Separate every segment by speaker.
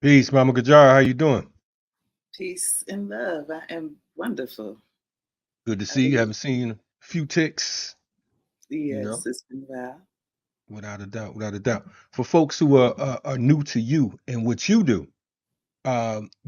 Speaker 1: Peace, Mama Kajara. How you doing?
Speaker 2: Peace and love. I am wonderful.
Speaker 1: Good to
Speaker 2: How
Speaker 1: see
Speaker 2: are
Speaker 1: you.
Speaker 2: you?
Speaker 1: Haven't seen you in a few ticks, you
Speaker 2: Yes,
Speaker 1: know,
Speaker 2: it's been a while.
Speaker 1: without a doubt, without a doubt. For folks who are new to you and what you do,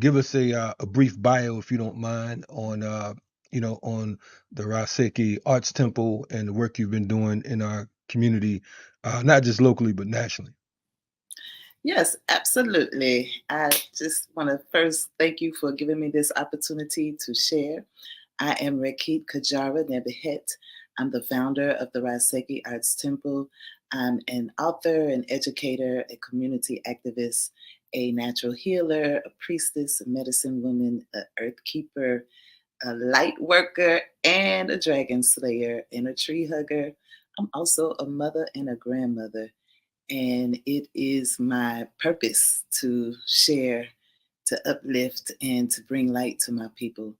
Speaker 1: give us a brief bio, if you don't mind, on on the Seki Arts Temple and the work you've been doing in our community, not just locally but nationally.
Speaker 2: Yes, absolutely. I just want to first thank you for giving me this opportunity to share. I am Rekit Kajara Nia Yaa Nebthet. I'm the founder of the Seki Arts Temple. I'm an author, an educator, a community activist, a natural healer, a priestess, a medicine woman, an earth keeper, a light worker, and a dragon slayer, and a tree hugger. I'm also a mother and a grandmother, and it is my purpose to share, to uplift, and to bring light to my people.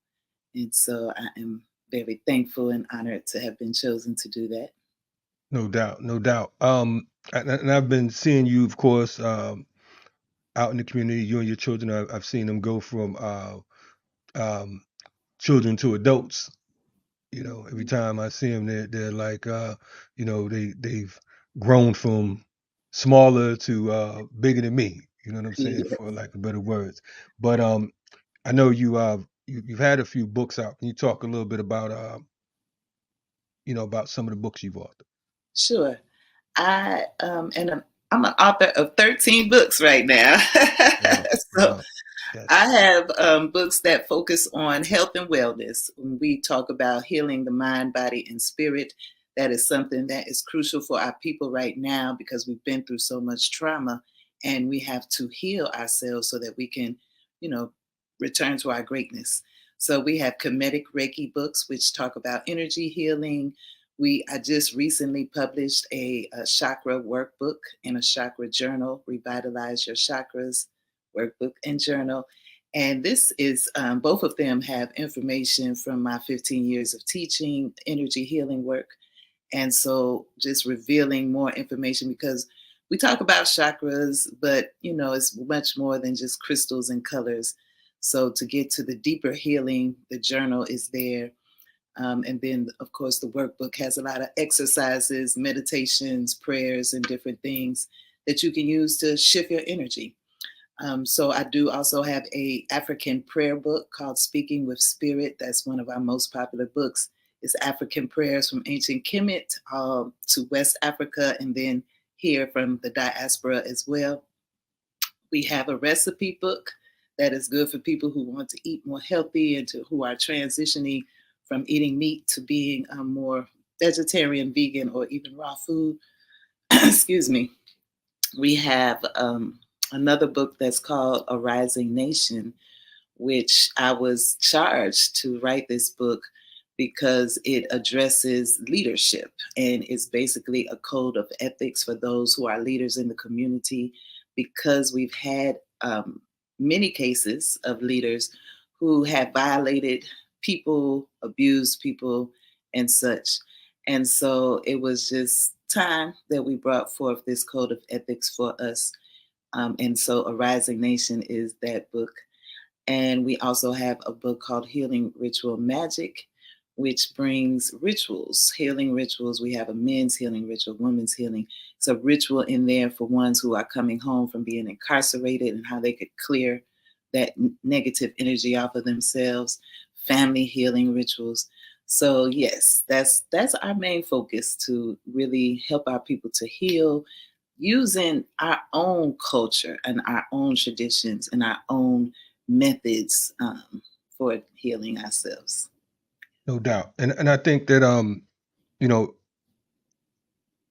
Speaker 2: And so I am very thankful and honored to have been chosen to do that.
Speaker 1: No doubt, no doubt. And I've been seeing you, of course, out in the community. You and your children. I've seen them go from um, children to adults. Every
Speaker 2: Mhm.
Speaker 1: time I see them, they're like, they've grown from smaller to bigger than me. You know what I'm saying,
Speaker 2: Yes.
Speaker 1: for lack of better words. But I know you've had a few books out. Can you talk a little bit about about some of the books you've authored?
Speaker 2: Sure. I'm an author of 13 books right now.
Speaker 1: Wow,
Speaker 2: So
Speaker 1: wow,
Speaker 2: I
Speaker 1: yes,
Speaker 2: have books that focus on health and wellness. When we talk about healing the mind, body, and spirit, that is something that is crucial for our people right now because we've been through so much trauma and we have to heal ourselves so that we can, you know, return to our greatness. So we have Comedic Reiki books, which talk about energy healing. I just recently published a chakra workbook and a chakra journal, Revitalize Your Chakras workbook and journal. And this is, both of them have information from my 15 years of teaching energy healing work. And so just revealing more information because we talk about chakras, but it's much more than just crystals and colors. So to get to the deeper healing, the journal is there. And then, of course, the workbook has a lot of exercises, meditations, prayers, and different things that you can use to shift your energy. So I do also have a African prayer book called Speaking with Spirit. That's one of our most popular books. It's African prayers from ancient Kemet to West Africa, and then here from the diaspora as well. We have a recipe book that is good for people who want to eat more healthy and who are transitioning from eating meat to being more vegetarian, vegan, or even raw food. Excuse me. We have another book that's called A Rising Nation, which I was charged to write this book because it addresses leadership and it's basically a code of ethics for those who are leaders in the community because we've had many cases of leaders who have violated people, abused people, and such. And so it was just time that we brought forth this code of ethics for us. And so A Rising Nation is that book. And we also have a book called Healing Ritual Magic, which brings rituals, healing rituals. We have a men's healing ritual, women's healing. It's a ritual in there for ones who are coming home from being incarcerated and how they could clear that negative energy off of themselves, family healing rituals. So yes, that's our main focus, to really help our people to heal using our own culture and our own traditions and our own methods for healing ourselves.
Speaker 1: no doubt. And I think that you know,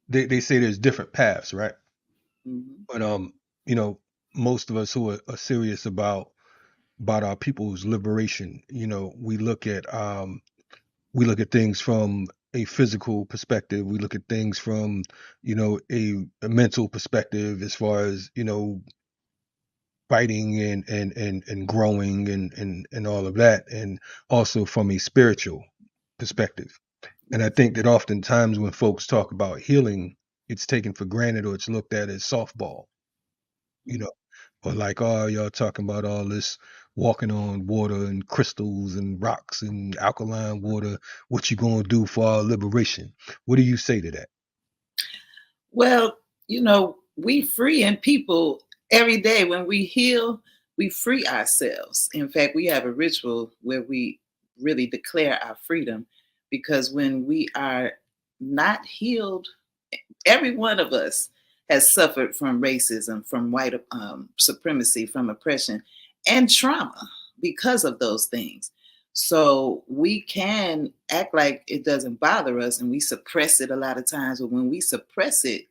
Speaker 1: they say there's different paths, right?
Speaker 2: Mhm.
Speaker 1: But you know, most of us who are serious about our people's liberation, we look at things from a physical perspective. We look at things from, a mental perspective as far as, fighting and growing and all of that, and also from a spiritual perspective. And I
Speaker 2: Yes.
Speaker 1: think that oftentimes when folks talk about healing, it's taken for granted or it's looked at as softball, you
Speaker 2: Mhm.
Speaker 1: know. Or like, oh, y'all talking about all this walking on water and crystals and rocks and alkaline water. What you gonna do for our liberation? What do you say to that?
Speaker 2: Well, we free in people every day. When we heal, we free ourselves. In fact, we have a ritual where we really declare our freedom, because when we are not healed, every one of us has suffered from racism, from white supremacy, from oppression, and trauma because of those things. So we can act like it doesn't bother us and we suppress it a lot of times. But when we suppress it,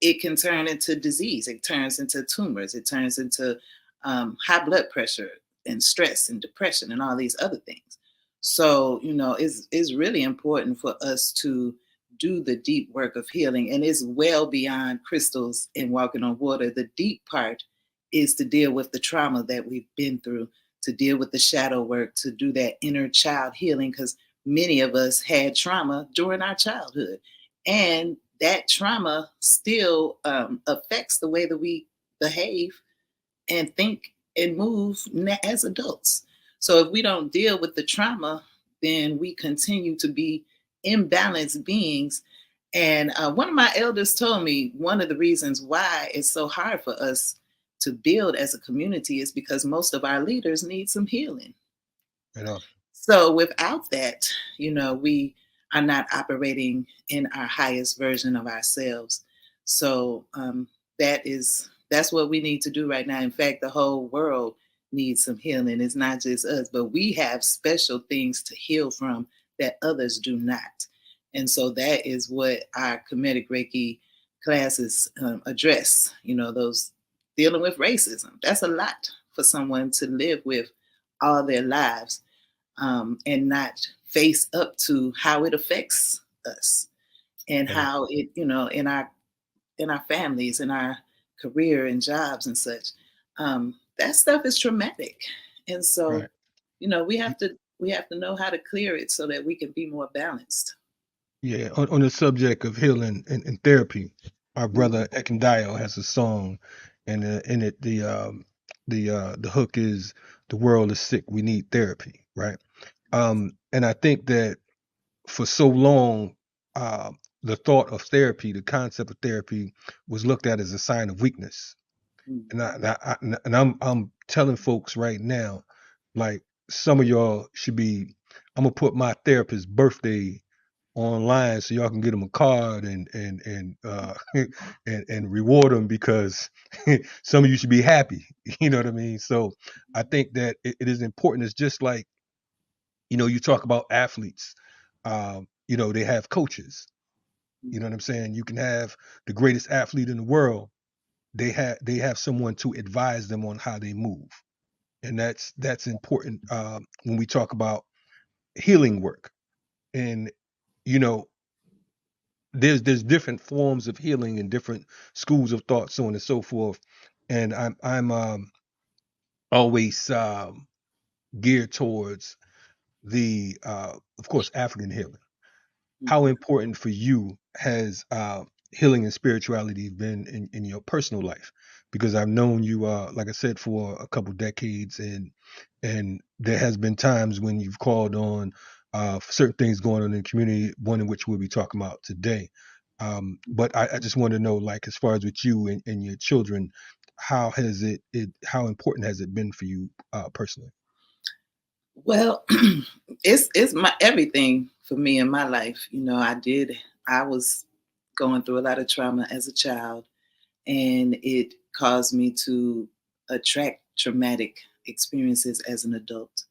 Speaker 2: it can turn into disease. It turns into tumors. It turns into high blood pressure and stress and depression and all these other things. So, it's really important for us to do the deep work of healing. And it's well beyond crystals and walking on water. The deep part is to deal with the trauma that we've been through, to deal with the shadow work, to do that inner child healing, because many of us had trauma during our childhood. And that trauma still affects the way that we behave and think and move as adults. So if we don't deal with the trauma, then we continue to be imbalanced beings. And one of my elders told me one of the reasons why it's so hard for us to build as a community is because most of our leaders need some healing.
Speaker 1: You know,
Speaker 2: So without that, we are not operating in our highest version of ourselves. So that's what we need to do right now. In fact, the whole world needs some healing. It's not just us, but we have special things to heal from that others do not. And so that is what our Kemetic Reiki classes address. Those dealing with racism. That's a lot for someone to live with all their lives, and not face up to how it affects us, and
Speaker 1: you know,
Speaker 2: how it, in our families, in our career and jobs and such. That stuff is traumatic, and so
Speaker 1: right.
Speaker 2: we have to know how to clear it so that we can be more balanced.
Speaker 1: Yeah, on the subject of healing and therapy, our
Speaker 2: Mhm.
Speaker 1: brother Ekandayo has a song, and in it the hook is the world is sick, we need therapy, right? And I think that for so long, uh, the thought of therapy, the concept of therapy, was looked at as a sign of weakness. And
Speaker 2: Mhm.
Speaker 1: I'm telling folks right now, like some of y'all should be. I'm gonna put my therapist's birthday online so y'all can get them a card and and reward them because some of you should be happy. You know what I mean? So I think that it is important. It's just like, you talk about athletes. They have coaches. You know what I'm saying? You can have the greatest athlete in the world. They have someone to advise them on how they move, and that's important when we talk about healing work. And you know, there's different forms of healing and different schools of thought, so on and so forth. And I'm always geared towards the of course African healing. How
Speaker 2: Mhm.
Speaker 1: important for you has healing and spirituality been in your personal life? Because I've known you, like I said, for a couple decades, and there has been times when you've called on for certain things going on in the community, one in which we'll be talking about today. But I just want to know, like, as far as with you and your children, how important has it been for you personally?
Speaker 2: Well, it's my everything for me in my life. I was going through a lot of trauma as a child, and it caused me to attract traumatic experiences as an adult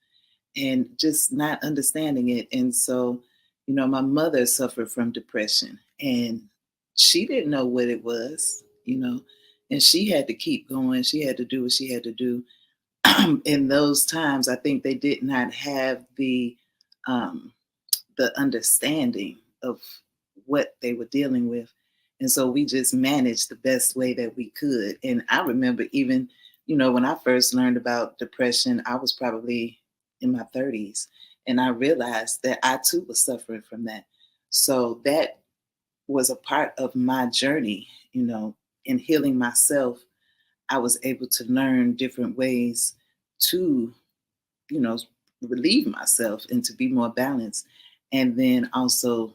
Speaker 2: and just not understanding it. And so, my mother suffered from depression, and she didn't know what it was, and she had to keep going. She had to do what she had to do. In those times, I think they did not have um, the understanding of what they were dealing with. And so we just managed the best way that we could. And I remember even, when I first learned about depression, I was probably in my 30s. And I realized that I too was suffering from that. So that was a part of my journey, in healing myself. I was able to learn different ways to, you know, relieve myself and to be more balanced. And then also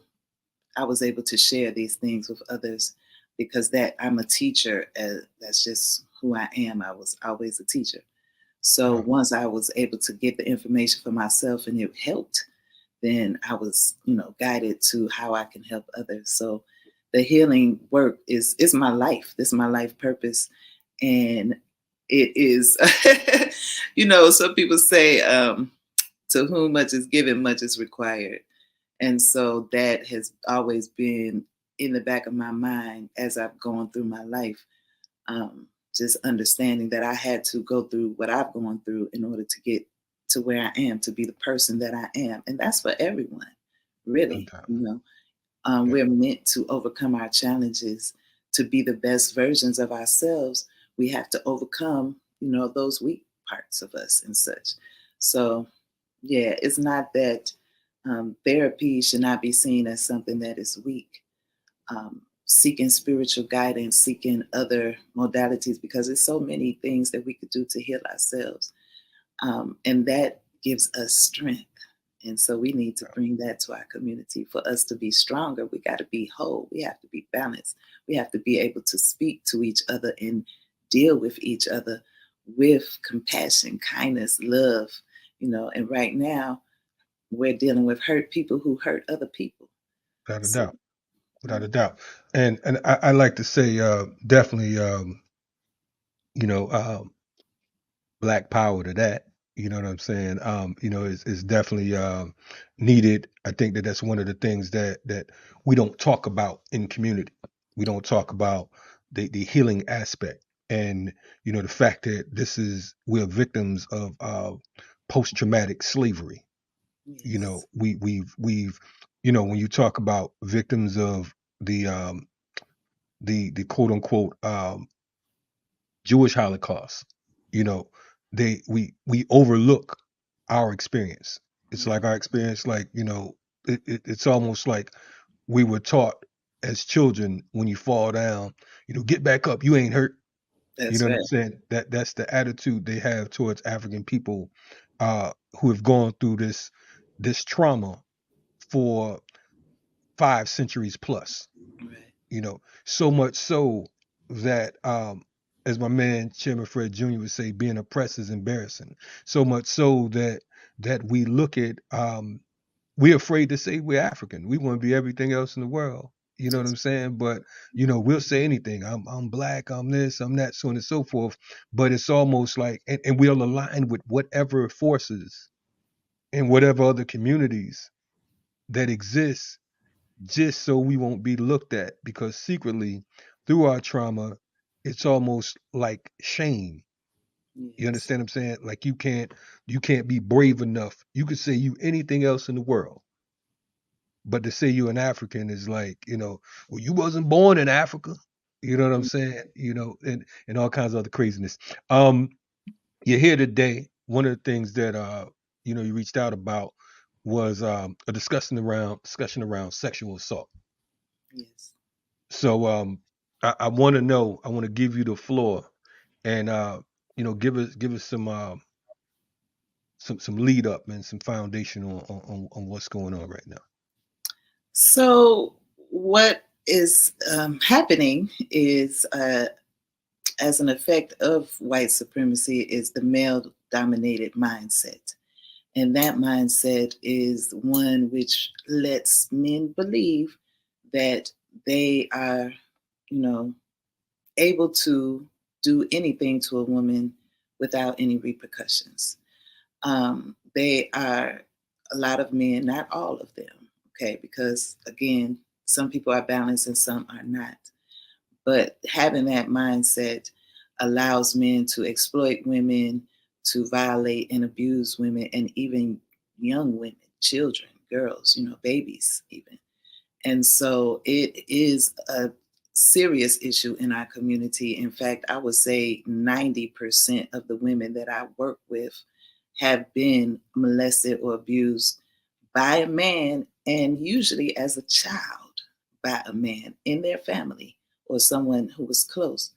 Speaker 2: I was able to share these things with others because that I'm a teacher. That's just who I am. I was always a teacher. So
Speaker 1: Wow.
Speaker 2: once I was able to get the information for myself and it helped, then I was, guided to how I can help others. So the healing work is my life. This is my life purpose. And it is, some people say, to whom much is given, much is required. And so that has always been in the back of my mind as I've gone through my life. Um, just understanding that I had to go through what I've gone through in order to get to where I am, to be the person that I am. And that's for everyone,
Speaker 1: No
Speaker 2: really.
Speaker 1: doubt. Yeah.
Speaker 2: We're meant to overcome our challenges, to be the best versions of ourselves. We have to overcome, those weak parts of us and such. So, yeah, it's not that therapy should not be seen as something that is weak. Seeking spiritual guidance, seeking other modalities, because there's so many things that we could do to heal ourselves. And that gives us strength. And so we need to bring that to our community. For us to be stronger, we got to be whole. We have to be balanced. We have to be able to speak to each other and deal with each other with compassion, kindness, love. And right now we're dealing with hurt people who hurt other people.
Speaker 1: Without a
Speaker 2: So,
Speaker 1: doubt. Without
Speaker 2: yeah,
Speaker 1: a doubt. And I like to say definitely you know, black power to that. You know what I'm saying? Is definitely needed. I think that that's one of the things that we don't talk about in community. We don't talk about the healing aspect, and the fact that we're victims of post traumatic slavery.
Speaker 2: yes,
Speaker 1: We've when you talk about victims of the quote unquote Jewish Holocaust. You know, we overlook our experience. It's like
Speaker 2: right.
Speaker 1: our experience, like it's almost like we were taught as children when you fall down, get back up. You ain't hurt. You
Speaker 2: That's
Speaker 1: know what
Speaker 2: right.
Speaker 1: I'm saying? That's the attitude they have towards African people who have gone through this trauma for 5 centuries plus.
Speaker 2: Right.
Speaker 1: So much so that as my man Chairman Fred Jr. would say, being oppressed is embarrassing. So much so that we look at we're afraid to say we're African. We want to be everything else in the world. You know what
Speaker 2: That's
Speaker 1: I'm saying? But we'll say anything. I'm black, I'm this, I'm that, so on and so forth. But it's almost like and we'll align with whatever forces and whatever other communities that exist just so we won't be looked at, because secretly through our trauma it's almost like shame. You
Speaker 2: yes.
Speaker 1: understand what I'm saying? Like you can't be brave enough. You could say you anything else in the world, but to say you're an African is like, well, you wasn't born in Africa. You know what I'm saying? And all kinds of other craziness. um you're here today. One of the things that you reached out about was a discussion around sexual assault.
Speaker 2: Yes.
Speaker 1: So I want to know. I want to give you the floor, and give us some lead up and some foundation on what's going on right now.
Speaker 2: So what is happening is, as an effect of white supremacy, is the male dominated mindset. And that mindset is one which lets men believe that they are, you know, able to do anything to a woman without any repercussions. They are, a lot of men, not all of them, okay, because again, some people are balanced and some are not. But having that mindset allows men to exploit women, to violate and abuse women, and even young women, children, girls, babies, even. And so it is a serious issue in our community. In fact, I would say 90% of the women that I work with have been molested or abused by a man, and usually as a child by a man in their family or someone who was close.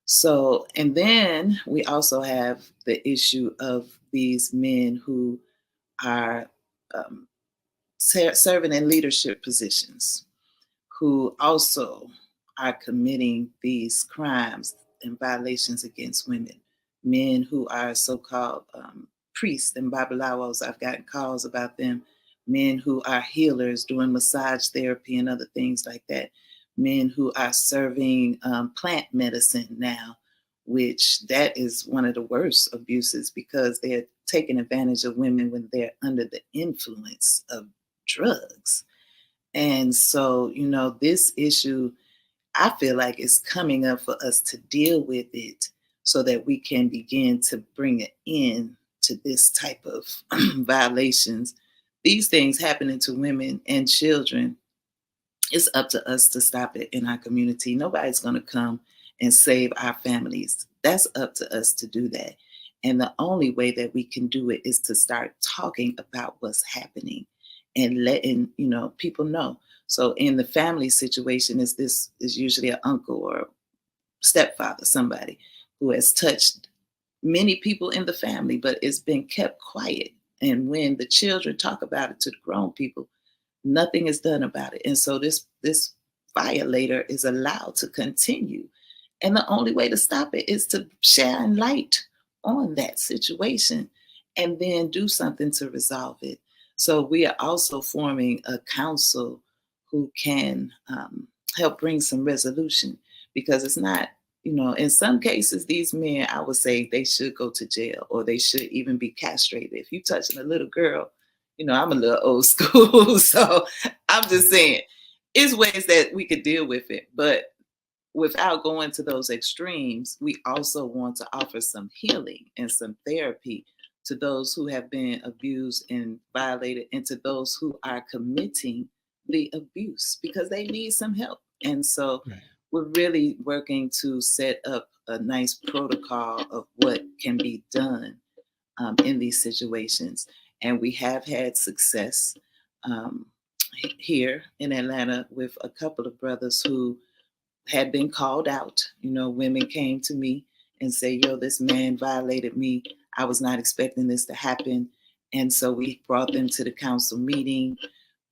Speaker 2: So, and then we also have the issue of these men who are um, serving in leadership positions, who also are committing these crimes and violations against women. Men who are so called priests and babalawos, I've gotten calls about them. Men who are healers doing massage therapy and other things like that. Men who are serving plant medicine now, which that is one of the worst abuses because they're taking advantage of women when they're under the influence of drugs. And so, this issue, I feel like it's coming up for us to deal with it so that we can begin to bring it in to this type of violations. These things happening to women and children, it's up to us to stop it in our community. Nobody's going to come and save our families. That's up to us to do that. And the only way that we can do it is to start talking about what's happening and letting, people know. So in the family situation, is usually an uncle or stepfather, somebody who has touched many people in the family, but it's been kept quiet. And when the children talk about it to the grown people, nothing is done about it. And so this violator is allowed to continue. And the only way to stop it is to shine light on that situation and then do something to resolve it. So we are also forming a council who can help bring some resolution, because it's not, in some cases, these men, I would say they should go to jail or they should even be castrated. If you touching a little girl, I'm a little old school, so I'm just saying, it's ways that we could deal with it. But without going to those extremes, we also want to offer some healing and some therapy to those who have been abused and violated, and to those who are committing the abuse, because they need some help. And so
Speaker 1: Right.
Speaker 2: we're really working to set up a nice protocol of what can be done in these situations. And we have had success um, here in Atlanta with a couple of brothers who had been called out. Women came to me and say, "Yo, this man violated me. I was not expecting this to happen." And so we brought them to the council meeting.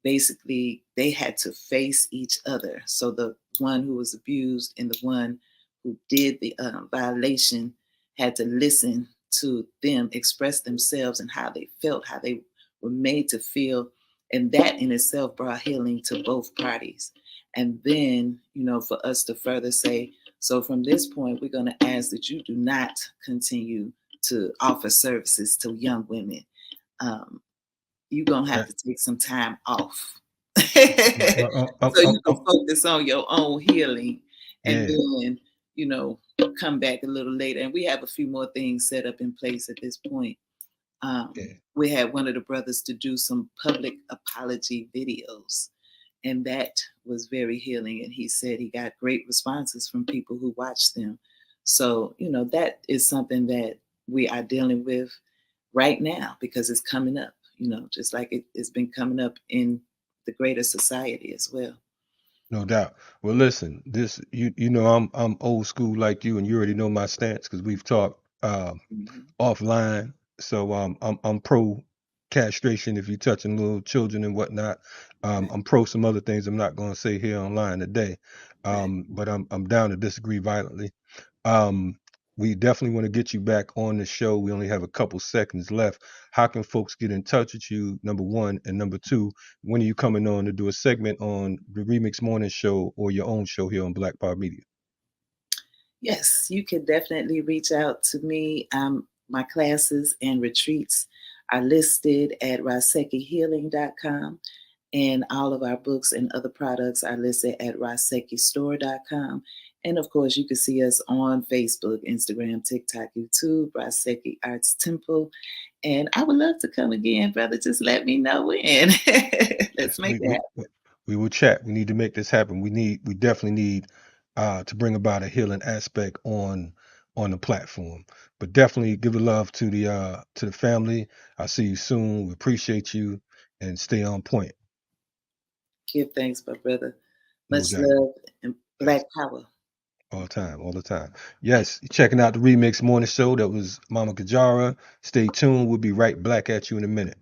Speaker 2: Basically, they had to face each other. So the one who was abused and the one who did the violation had to listen to them express themselves and how they felt, how they were made to feel. And that in itself brought healing to both parties. And then, for us to further say, so from this point, we're going to ask that you do not continue to offer services to young women. You're going to have
Speaker 1: That,
Speaker 2: to take some time off
Speaker 1: uh,
Speaker 2: so you can focus on your own healing, and
Speaker 1: yeah,
Speaker 2: then, you know, come back a little later. And we have a few more things set up in place at this point.
Speaker 1: yeah.
Speaker 2: We had one of the brothers to do some public apology videos, and that was very healing. And he said he got great responses from people who watched them. So, that is something that we are dealing with right now because it's coming up, just like it's been coming up in the greater society as well.
Speaker 1: No doubt. Well, listen, I'm old school like you, and you already know my stance because we've talked
Speaker 2: Mhm.
Speaker 1: offline. So I'm pro castration if you're touching little children and whatnot.
Speaker 2: Right,
Speaker 1: I'm pro some other things I'm not going to say here online today.
Speaker 2: right.
Speaker 1: But I'm down to disagree violently. Um, we definitely want to get you back on the show. We only have a couple seconds left. How can folks get in touch with you? Number one, and number two, when are you coming on to do a segment on the Remix Morning Show or your own show here on Black Power Media?
Speaker 2: Yes, you can definitely reach out to me. My classes and retreats are listed at rasekihealing.com, and all of our books and other products are listed at rasekistore.com. And of course, you can see us on Facebook, Instagram, TikTok, YouTube, Raseki Arts Temple. And I would love to come again, brother. Just let me know when. Let's
Speaker 1: Yes,
Speaker 2: make that happen.
Speaker 1: we will chat. We need to make this happen. We definitely need to bring about a healing aspect on the platform. But definitely give the love to the family. I'll see you soon. We appreciate you and stay on point.
Speaker 2: Give thanks, my brother.
Speaker 1: No
Speaker 2: Much
Speaker 1: doubt.
Speaker 2: love and
Speaker 1: Yes.
Speaker 2: Black power.
Speaker 1: All the time. Yes, checking out the Remix Morning Show. That was Mama Kajara. Stay tuned. We'll be right back at you in a minute.